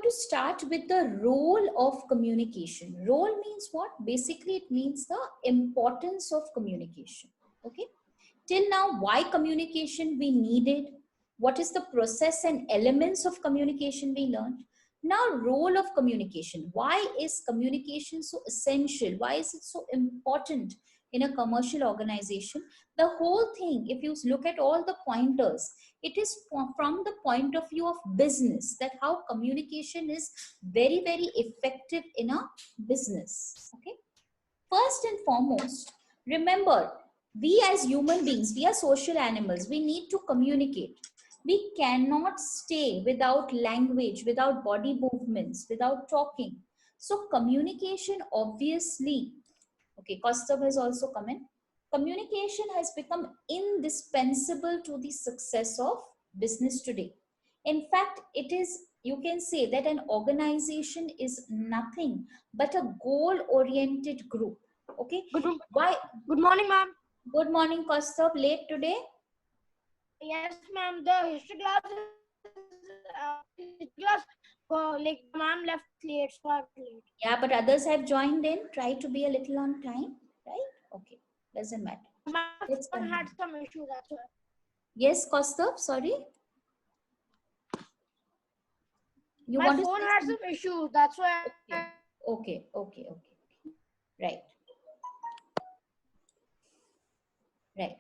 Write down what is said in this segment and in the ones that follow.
to start with the role of communication. Role means what? Basically, it means the importance of communication. Okay. Till now, why communication we needed? What is the process and elements of communication we learned? Now, role of communication. Why is communication so essential? Why is it so important in a commercial organization? The whole thing, if you look at all the pointers, it is from the point of view of business, that how communication is very, very effective in a business. Okay. First and foremost, remember, we as human beings, we are social animals. We need to communicate. We cannot stay without language, without body movements, without talking. So communication, obviously, okay, Kaustav has also come in. Communication has become indispensable to the success of business today. In fact, it is, you can say that an organization is nothing but a goal-oriented group. Okay. Why? Good morning, ma'am. Good morning, Kaustav. Late today? Yes, ma'am. The history class like ma'am left late, so I'm late. Yeah, but others have joined in. Try to be a little on time, right? Okay, doesn't matter. My Let's phone continue. had some issue, that's why. Yes, Kaustav, sorry. You My want to phone say had something? some issue, that's why. Okay. Right. Right.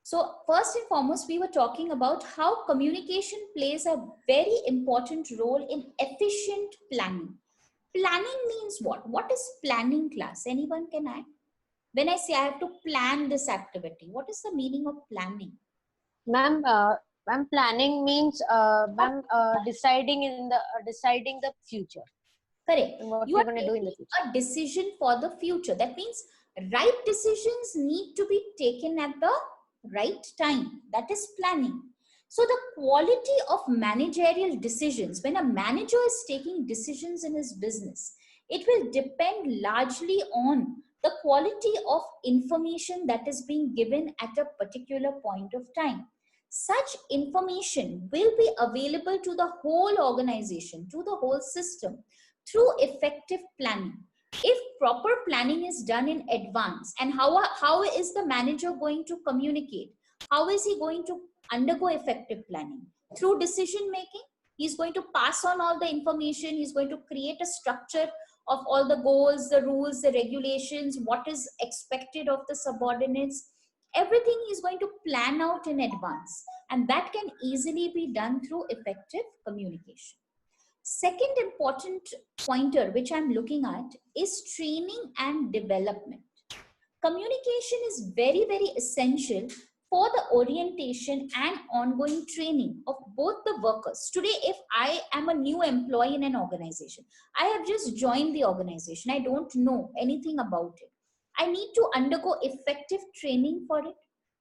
So first and foremost, we were talking about how communication plays a very important role in efficient planning. Planning means what? What is planning, class? Anyone can add? When I say I have to plan this activity, what is the meaning of planning? Ma'am, planning means deciding the future. Correct. And what You you're are going to do in the taking future. a decision for the future. That means right decisions need to be taken at the right time. That is planning. So the quality of managerial decisions, when a manager is taking decisions in his business, it will depend largely on the quality of information that is being given at a particular point of time. Such information will be available to the whole organization, to the whole system, through effective planning. If proper planning is done in advance, and how is the manager going to communicate? How is he going to undergo effective planning? Through decision making. He's going to pass on all the information. He's going to create a structure of all the goals, the rules, the regulations, what is expected of the subordinates. Everything he's going to plan out in advance, and that can easily be done through effective communication. Second important pointer which I'm looking at is training and development. Communication is very, very essential for the orientation and ongoing training of both the workers. Today, if I am a new employee in an organization, I have just joined the organization, I don't know anything about it. I need to undergo effective training for it.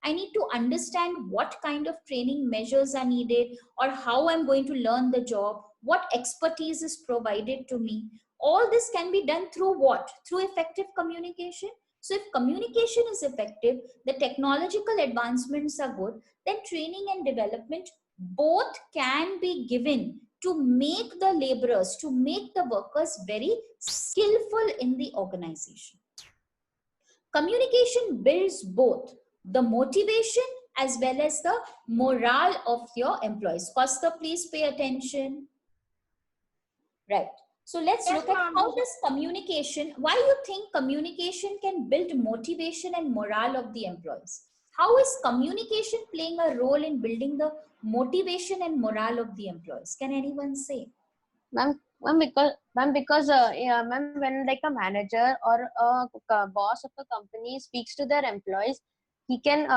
I need to understand what kind of training measures are needed, or how I'm going to learn the job, what expertise is provided to me. All this can be done through what? Through effective communication. So if communication is effective, the technological advancements are good, then training and development both can be given to make the laborers, to make the workers very skillful in the organization. Communication builds both the motivation as well as the morale of your employees. Costa, please pay attention. Right. So let's look at how does communication, why you think communication can build motivation and morale of the employees? How is communication playing a role in building the motivation and morale of the employees? Can anyone say? Ma'am, because when like a manager or a boss of a company speaks to their employees, he can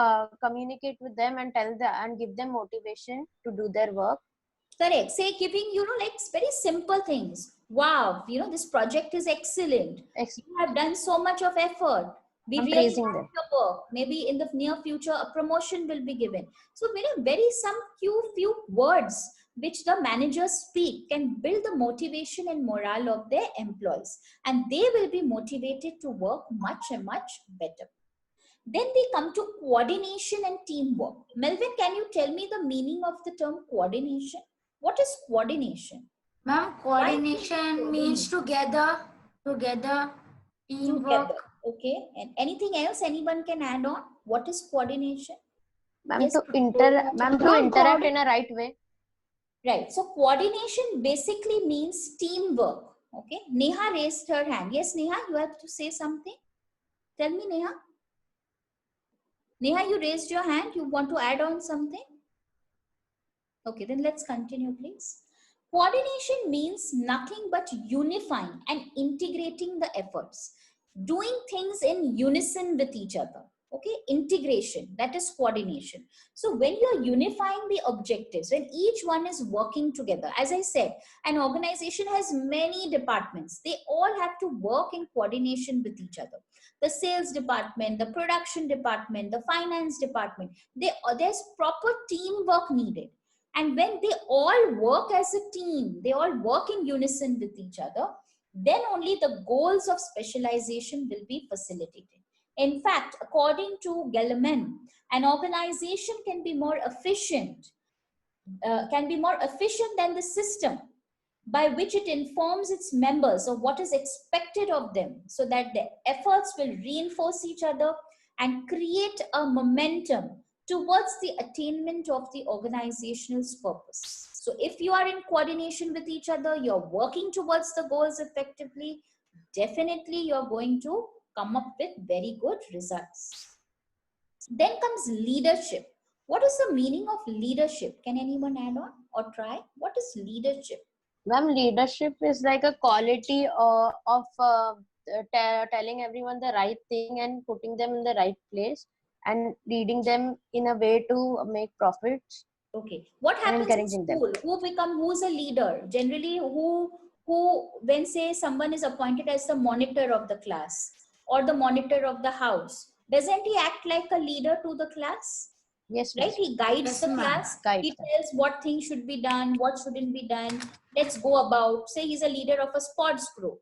communicate with them and give them motivation to do their work. Correct. Say giving, like very simple things. Wow, this project is excellent. You have done so much of effort. We really like your work. Maybe in the near future, a promotion will be given. So very some few words which the managers speak can build the motivation and morale of their employees. And they will be motivated to work much and much better. Then we come to coordination and teamwork. Melvin, can you tell me the meaning of the term coordination? What is coordination? Ma'am, coordination means together, teamwork. Together. Okay. And anything else anyone can add on? What is coordination? Ma'am, Yes, to Ma'am, interact in a right way. right. So coordination basically means teamwork. Okay. Neha raised her hand. Yes, Neha, you have to say something. Tell me, Neha. Neha, you raised your hand. You want to add on something? Okay, then let's continue, please. Coordination means nothing but unifying and integrating the efforts, doing things in unison with each other. Okay, integration, that is coordination. So when you're unifying the objectives, when each one is working together, as I said, an organization has many departments. They all have to work in coordination with each other. The sales department, the production department, the finance department, there's proper teamwork needed. And when they all work as a team, they all work in unison with each other, then only the goals of specialization will be facilitated. In fact, according to Gelman, an organization can be more efficient than the system by which it informs its members of what is expected of them, so that the efforts will reinforce each other and create a momentum towards the attainment of the organization's purpose. So if you are in coordination with each other, you're working towards the goals effectively, definitely you're going to come up with very good results. Then comes leadership. What is the meaning of leadership? Can anyone add on or try? What is leadership? Ma'am, leadership is like a quality of telling everyone the right thing and putting them in the right place and leading them in a way to make profits. Okay. What And happens in encouraging them. school? Who's a leader? Generally, who when say someone is appointed as the monitor of the class or the monitor of the house, doesn't he act like a leader to the class? Yes, Right? miss. He guides Yes, the ma'am. class. Guides He them. tells what things should be done, what shouldn't be done. Let's go about. Say he's a leader of a sports group,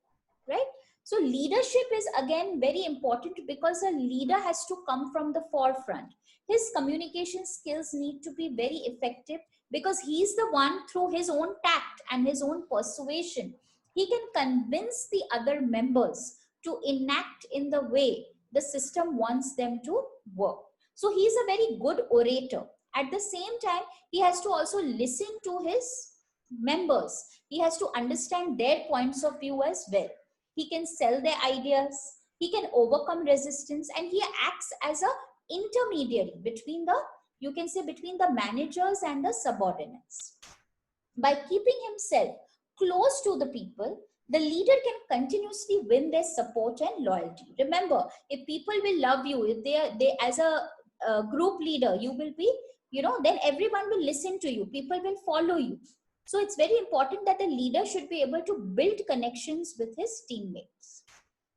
right? So leadership is again very important because a leader has to come from the forefront. His communication skills need to be very effective because he's the one, through his own tact and his own persuasion, he can convince the other members to enact in the way the system wants them to work. So he's a very good orator. At the same time, he has to also listen to his members. He has to understand their points of view as well. He can sell their ideas. He can overcome resistance, and he acts as a intermediary between the, you can say, between the managers and the subordinates. By keeping himself close to the people, the leader can continuously win their support and loyalty. Remember, if people will love you, if they as a group leader, you will be, then everyone will listen to you. People will follow you. So it's very important that the leader should be able to build connections with his teammates.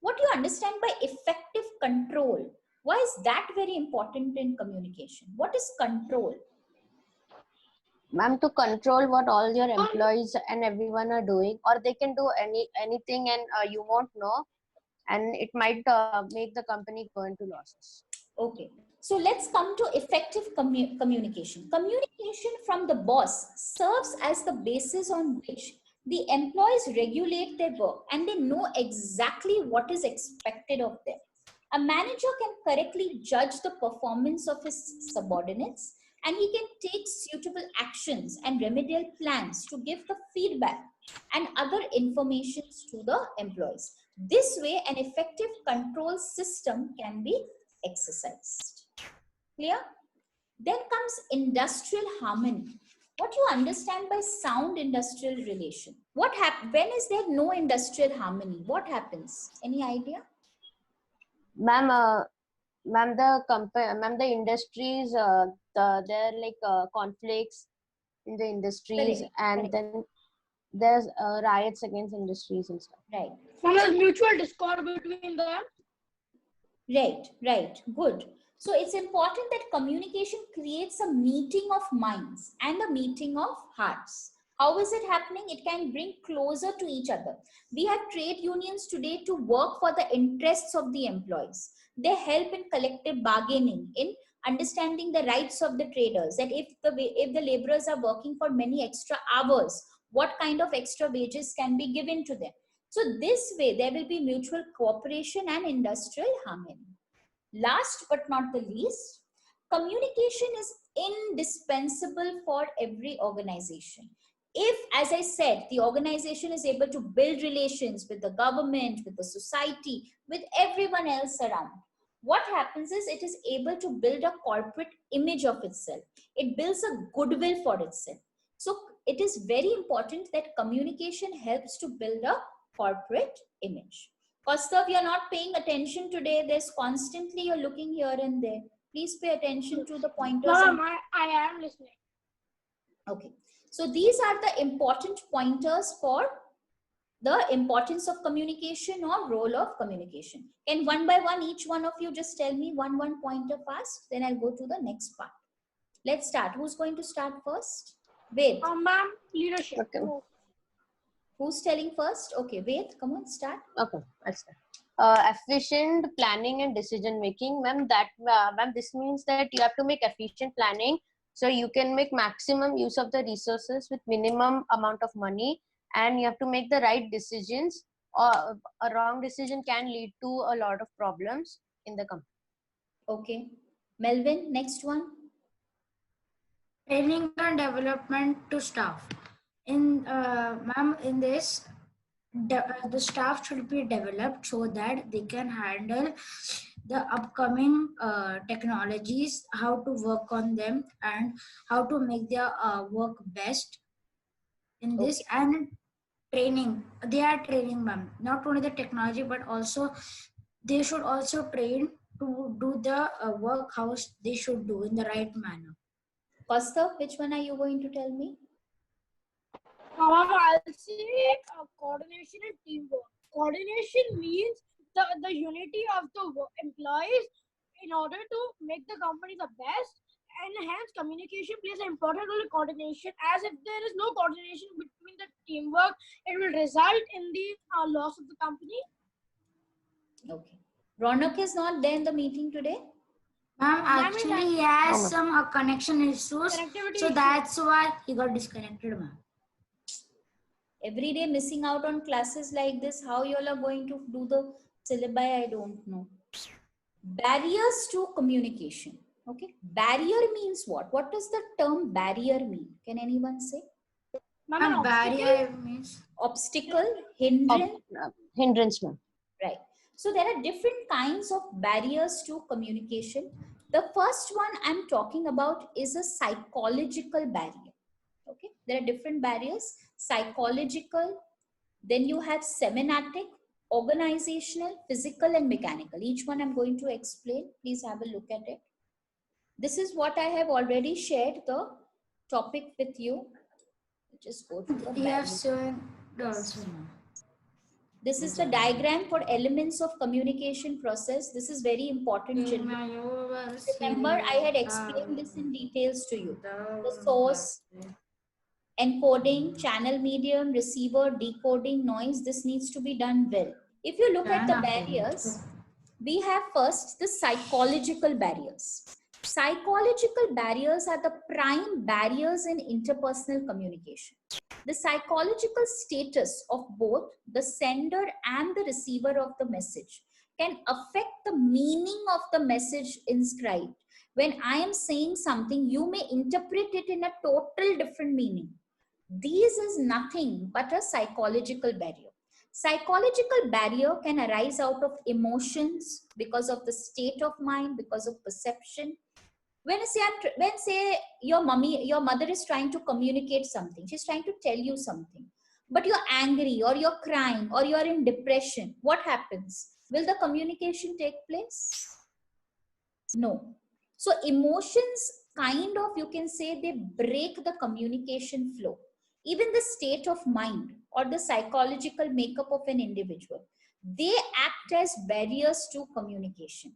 What do you understand by effective control? Why is that very important in communication? What is control? Ma'am, to control what all your employees and everyone are doing, or they can do anything and you won't know, and it might make the company go into losses. Okay, so let's come to effective communication. Communication from the boss serves as the basis on which the employees regulate their work and they know exactly what is expected of them. A manager can correctly judge the performance of his subordinates, and he can take suitable actions and remedial plans to give the feedback and other informations to the employees. This way, an effective control system can be exercised. Clear? Then comes industrial harmony. What you understand by sound industrial relation? What happens when is there no industrial harmony? What happens? Any idea? Ma'am, the industries, there are like conflicts in the industries, Correct, and correct. then there's riots against industries and stuff. Right. There's mutual discord between them. Right. Good. So it's important that communication creates a meeting of minds and a meeting of hearts. How is it happening? It can bring closer to each other. We have trade unions today to work for the interests of the employees. They help in collective bargaining, in understanding the rights of the traders. That if the laborers are working for many extra hours, what kind of extra wages can be given to them. So this way, there will be mutual cooperation and industrial harmony. Last but not the least, communication is indispensable for every organization. If, as I said, the organization is able to build relations with the government, with the society, with everyone else around, what happens is it is able to build a corporate image of itself. It builds a goodwill for itself. So it is very important that communication helps to build a corporate image. Kaustav, you're not paying attention today. There's constantly you're looking here and there. Please pay attention to the pointers. Ma'am, I am listening. Okay. So these are the important pointers for the importance of communication or role of communication. Can one by one, each one of you just tell me one pointer fast? Then I'll go to the next part. Let's start. Who's going to start first? Ved. Ma'am, leadership. Okay. Who's telling first? Okay, Ved, come on, start. Okay, I'll start. Efficient planning and decision making, ma'am. Ma'am, this means that you have to make efficient planning so you can make maximum use of the resources with minimum amount of money, and you have to make the right decisions. Or a wrong decision can lead to a lot of problems in the company. Okay, Melvin, next one. Training and development to staff. Ma'am, in this, the staff should be developed so that they can handle the upcoming technologies, how to work on them, and how to make their work best. In this, and training, they are training, ma'am, not only the technology, but also they should also train to do the work how they should do in the right manner. Kaustav, which one are you going to tell me? Ma'am, I'll say coordination and teamwork. Coordination means the unity of the employees in order to make the company the best, and hence communication plays an important role in coordination, as if there is no coordination between the teamwork, it will result in the loss of the company. Okay. Ronak is not there in the meeting today? Ma'am, actually he has some connection issues, so that's why he got disconnected, ma'am. Every day missing out on classes like this, how you all are going to do the syllabi, I don't know. Barriers to communication. Okay, barrier means what? What does the term barrier mean? Can anyone say? Ma'am, barrier means Obstacle, hindrance. Hindrance, ma'am. Right. So there are different kinds of barriers to communication. The first one I'm talking about is a psychological barrier. Okay, there are different barriers. Psychological, then you have semantic, organizational, physical, and mechanical. Each one I'm going to explain. Please have a look at it. This is what I have already shared the topic with you. Just go to the yes, also. This is the diagram for elements of communication process. This is very important, children. Remember, I had explained this in details to you. The source, encoding, channel medium, receiver, decoding, noise. This needs to be done well. If you look at the barriers, we have first the psychological barriers. Psychological barriers are the prime barriers in interpersonal communication. The psychological status of both the sender and the receiver of the message can affect the meaning of the message inscribed. When I am saying something, you may interpret it in a total different meaning. This is nothing but a psychological barrier. Psychological barrier can arise out of emotions, because of the state of mind, because of perception. When say your mother is trying to communicate something, she's trying to tell you something, but you're angry or you're crying or you're in depression, what happens? Will the communication take place? No. So emotions kind of, you can say, they break the communication flow. Even the state of mind or the psychological makeup of an individual, they act as barriers to communication.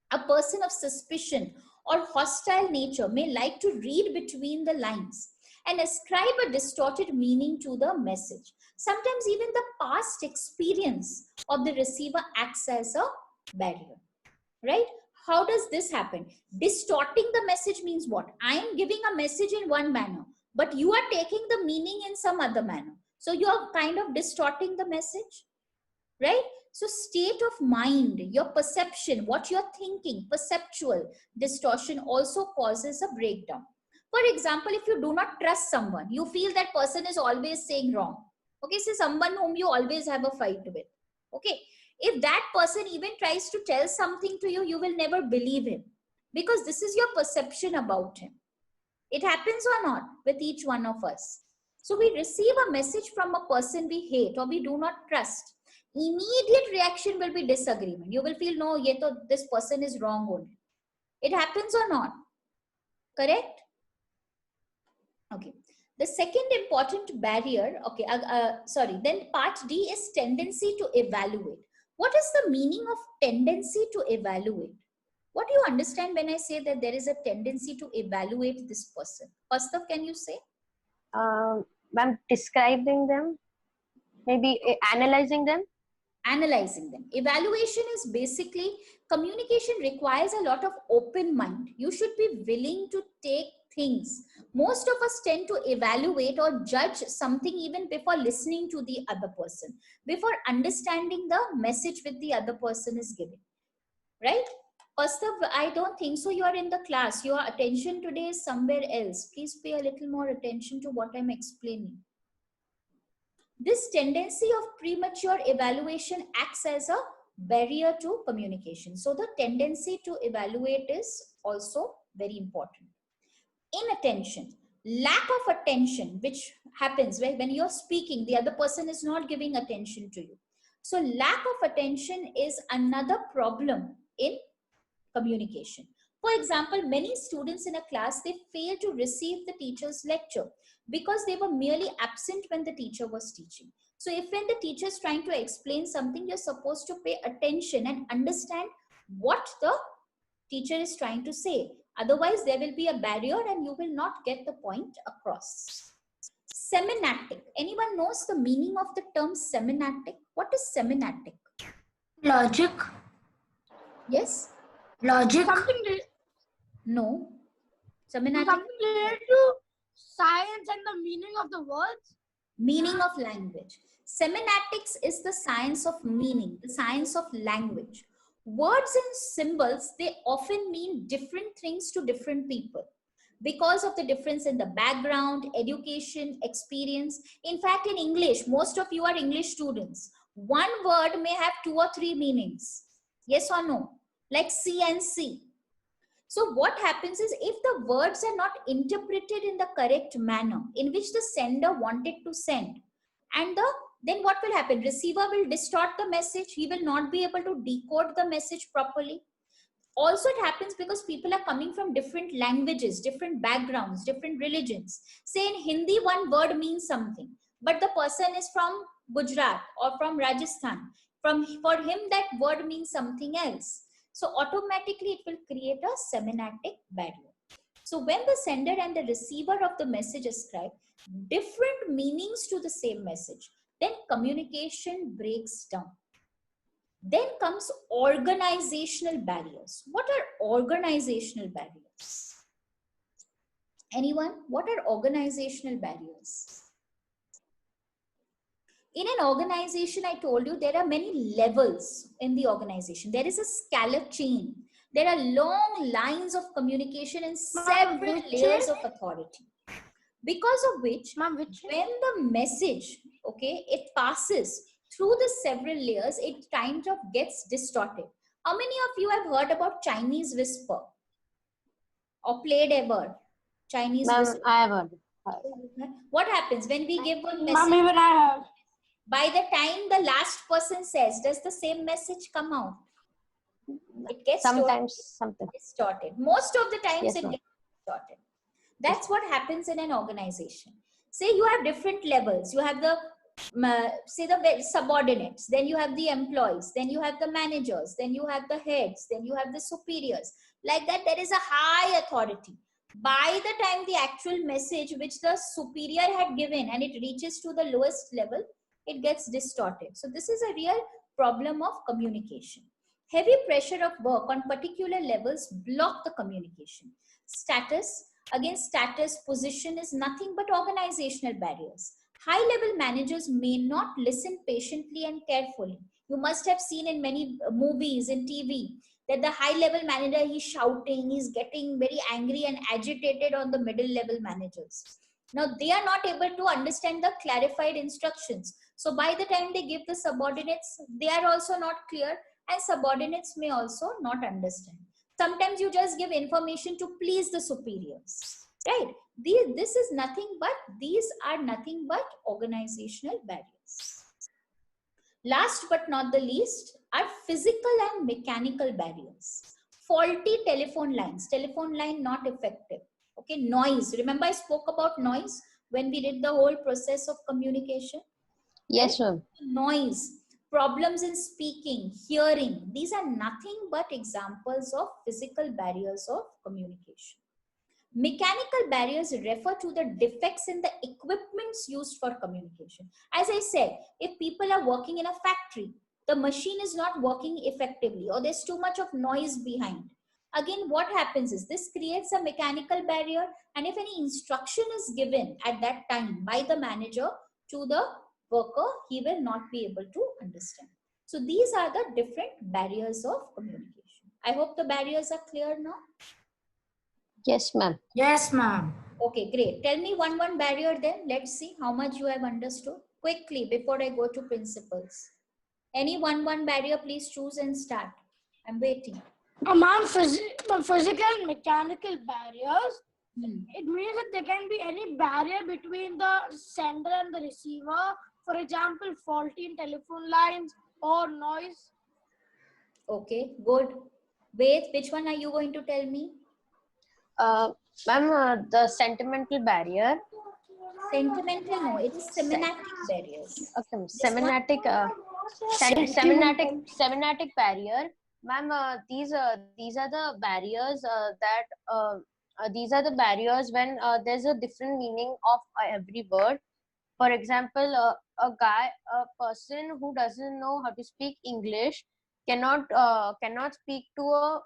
A person of suspicion or hostile nature may like to read between the lines and ascribe a distorted meaning to the message. Sometimes even the past experience of the receiver acts as a barrier, right? How does this happen? Distorting the message means what? I am giving a message in one manner, but you are taking the meaning in some other manner. So you are kind of distorting the message, right? So state of mind, your perception, what you're thinking, perceptual distortion also causes a breakdown. For example, if you do not trust someone, you feel that person is always saying wrong. Okay, say someone whom you always have a fight with. Okay, if that person even tries to tell something to you, you will never believe him, because this is your perception about him. It happens or not with each one of us. So we receive a message from a person we hate or we do not trust. Immediate reaction will be disagreement. You will feel, no, this person is wrong only. It happens or not? Correct? Okay. The second important barrier, okay, then part D is tendency to evaluate. What is the meaning of tendency to evaluate? What do you understand when I say that there is a tendency to evaluate this person? Pastav, can you say? I'm describing them, maybe analyzing them. Analyzing them. Evaluation is basically, communication requires a lot of open mind. You should be willing to take things. Most of us tend to evaluate or judge something even before listening to the other person, before understanding the message which the other person is giving, right? Pastav, I don't think so. You are in the class. Your attention today is somewhere else. Please pay a little more attention to what I'm explaining. This tendency of premature evaluation acts as a barrier to communication. So the tendency to evaluate is also very important. Inattention, lack of attention, which happens when you're speaking, the other person is not giving attention to you. So lack of attention is another problem in communication. For example, many students in a class, they fail to receive the teacher's lecture because they were merely absent when the teacher was teaching. So if when the teacher is trying to explain something, you're supposed to pay attention and understand what the teacher is trying to say. Otherwise, there will be a barrier and you will not get the point across. Semantic. Anyone knows the meaning of the term semantic? What is semantic? Logic. Yes? Logic. Something No. Semantic. Something related to science and the meaning of the words. Meaning of language. Semantics is the science of meaning, the science of language. Words and symbols, they often mean different things to different people because of the difference in the background, education, experience. In fact, in English, most of you are English students. One word may have 2 or 3 meanings. Yes or no? Like C and C. So what happens is, if the words are not interpreted in the correct manner in which the sender wanted to send, and then what will happen? Receiver will distort the message. He will not be able to decode the message properly. Also, it happens because people are coming from different languages, different backgrounds, different religions. Say in Hindi, one word means something, but the person is from Gujarat or from Rajasthan. For him, that word means something else. So automatically it will create a semantic barrier. So when the sender and the receiver of the message ascribe different meanings to the same message, then communication breaks down. Then comes organizational barriers. What are organizational barriers? Anyone? What are organizational barriers? In an organization, I told you, there are many levels in the organization. There is a scalar chain. There are long lines of communication and several layers of authority. Because of which, when the message, okay, it passes through the several layers, it kind of gets distorted. How many of you have heard about Chinese whisper? Or played ever? Chinese whisper? I have heard. What happens when we give one message? Ma'am, even I have. By the time the last person says, does the same message come out? It gets sometimes distorted. Most of the times yes, it gets distorted. That's what happens in an organization. Say you have different levels. You have the, say the subordinates, then you have the employees, then you have the managers, then you have the heads, then you have the superiors. Like that, there is a high authority. By the time the actual message which the superior had given and it reaches to the lowest level, it gets distorted. So this is a real problem of communication. Heavy pressure of work on particular levels block the communication. Status, Again, status, position is nothing but organizational barriers. High-level managers may not listen patiently and carefully. You must have seen in many movies, in TV, that the high-level manager, he's shouting, he's getting very angry and agitated on the middle-level managers. Now, they are not able to understand the clarified instructions. So by the time they give the subordinates, they are also not clear, and subordinates may also not understand. Sometimes you just give information to please the superiors, right? These are nothing but organizational barriers. Last but not the least are physical and mechanical barriers. Faulty telephone line not effective. Okay, noise. Remember I spoke about noise when we did the whole process of communication? Yes, ma'am. Noise, problems in speaking, hearing, these are nothing but examples of physical barriers of communication. Mechanical barriers refer to the defects in the equipments used for communication. As I said, if people are working in a factory, the machine is not working effectively or there's too much of noise behind. Again, what happens is this creates a mechanical barrier, and if any instruction is given at that time by the manager to the worker, he will not be able to understand. So these are the different barriers of communication. I hope the barriers are clear now. Yes, ma'am. Yes, ma'am. Okay, great. Tell me one barrier then. Let's see how much you have understood. Quickly, before I go to principles. Any one barrier, please choose and start. I'm waiting. Ma'am, physical and mechanical barriers. Hmm. It means that there can be any barrier between the sender and the receiver. For example, faulty telephone lines or noise. Okay, good. Wait, which one are you going to tell me? Ma'am, the sentimental barrier. Sentimental, no, it is semantic barriers. Okay, semantic barrier. Ma'am, these are the barriers these are the barriers when there's a different meaning of every word. For example, a person who doesn't know how to speak English cannot speak to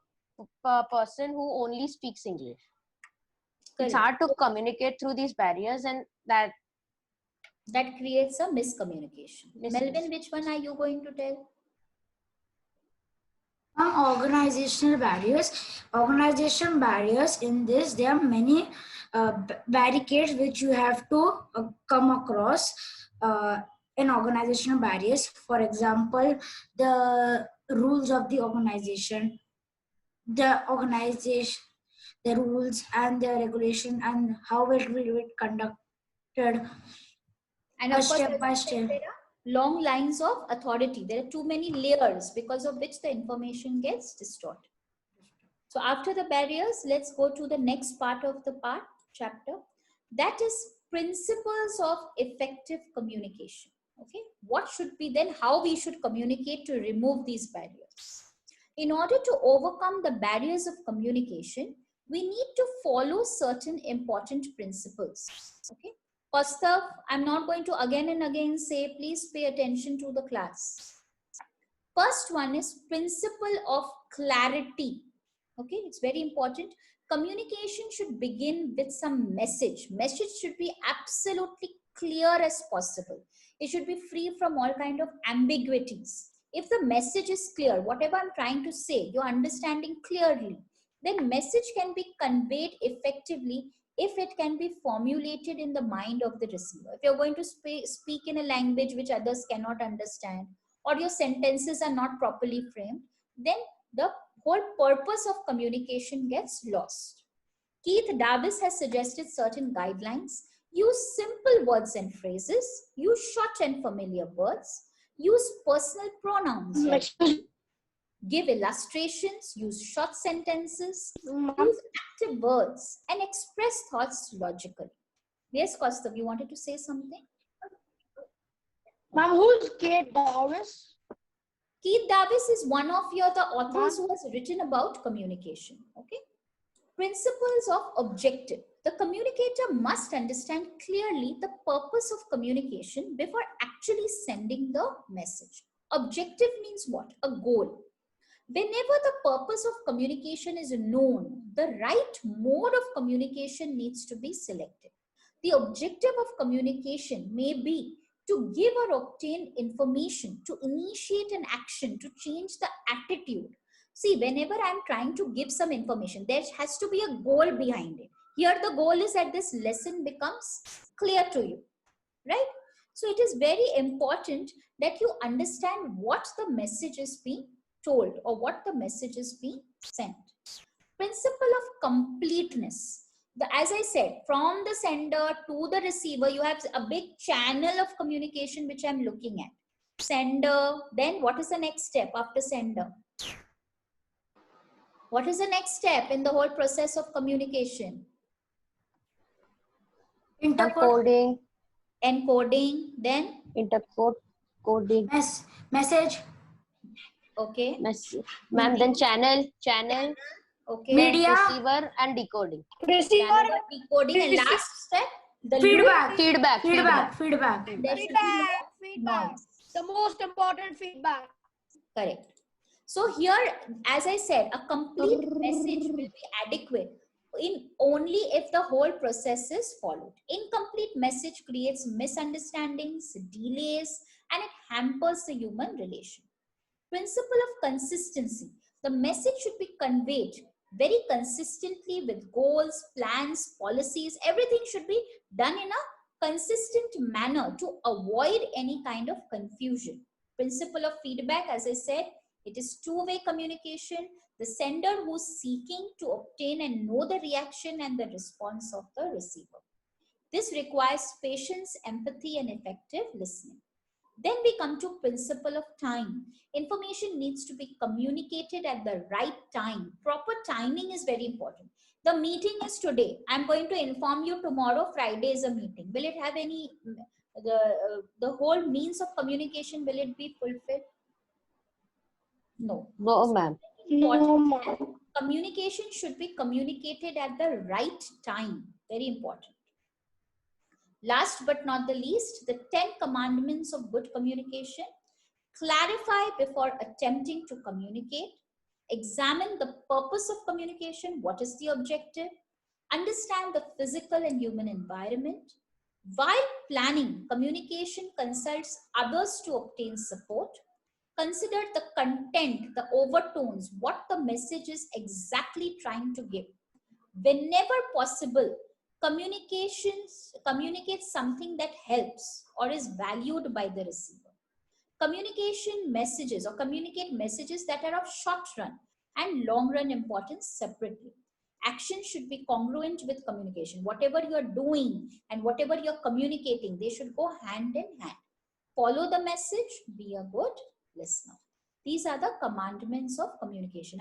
a person who only speaks English. It's hard to communicate through these barriers, and that creates a miscommunication. Melvin, which one are you going to tell? Organizational barriers. Organization barriers, in this there are many barricades which you have to come across in organizational barriers. For example, the rules of the organization, the rules and the regulation, and how it will be conducted. And of course, step by step. there are long lines of authority. There are too many layers because of which the information gets distorted. So after the barriers, let's go to the next part of the chapter. That is principles of effective communication. Okay, what should be then, how we should communicate to remove these barriers. In order to overcome the barriers of communication, we need to follow certain important principles. Okay. Kaustav, I'm not going to again and again say, please pay attention to the class. First one is principle of clarity. Okay, it's very important. Communication should begin with some message. Message should be absolutely clear as possible. It should be free from all kind of ambiguities. If the message is clear, whatever I'm trying to say, you're understanding clearly, then message can be conveyed effectively if it can be formulated in the mind of the receiver. If you're going to speak in a language which others cannot understand, or your sentences are not properly framed, then the whole purpose of communication gets lost. Keith Davis has suggested certain guidelines. Use simple words and phrases. Use short and familiar words. Use personal pronouns. Give illustrations. Use short sentences. Use active words and express thoughts logically. Yes, Kaustav, you wanted to say something? Ma'am, who's Keith Davis? Keith Davis is one of the authors who has written about communication. Okay. Principles of objective. The communicator must understand clearly the purpose of communication before actually sending the message. Objective means what? A goal. Whenever the purpose of communication is known, the right mode of communication needs to be selected. The objective of communication may be to give or obtain information, to initiate an action, to change the attitude. See, whenever I'm trying to give some information, there has to be a goal behind it. Here, the goal is that this lesson becomes clear to you, right? So, it is very important that you understand what the message is being told or what the message is being sent. Principle of completeness. As I said, from the sender to the receiver, you have a big channel of communication which I'm looking at. Sender, then what is the next step after sender? What is the next step in the whole process of communication? Encoding. Encoding, then? Intercoding. Message. Okay. Ma'am, then channel. Okay. Media. Receiver and decoding. Receiver. Channel, decoding, and last step, the Feedback. Feedback. There should be Feedback. noise. The most important feedback. Correct. So here, as I said, a complete message will be adequate in only if the whole process is followed. Incomplete message creates misunderstandings, delays, and it hampers the human relation. Principle of consistency. The message should be conveyed very consistently with goals, plans, policies. Everything should be done in a consistent manner to avoid any kind of confusion. Principle of feedback, as I said, it is two-way communication. The sender who's seeking to obtain and know the reaction and the response of the receiver. This requires patience, empathy, and effective listening. Then we come to principle of time. Information needs to be communicated at the right time. Proper timing is very important. The meeting is today. I'm going to inform you tomorrow. Friday is a meeting. Will it have any, the whole means of communication, will it be fulfilled? No. No, ma'am. No, ma'am. Communication should be communicated at the right time. Very important. Last but not the least, the 10 commandments of good communication. Clarify before attempting to communicate. Examine the purpose of communication. What is the objective? Understand the physical and human environment. While planning, communication consults others to obtain support. Consider the content, the overtones, what the message is exactly trying to give. Whenever possible, communicate something that helps or is valued by the receiver. Communication messages or communicate messages that are of short run and long run importance separately. Action should be congruent with communication. Whatever you are doing and whatever you're communicating, they should go hand in hand. Follow the message, be a good listener. These are the commandments of communication.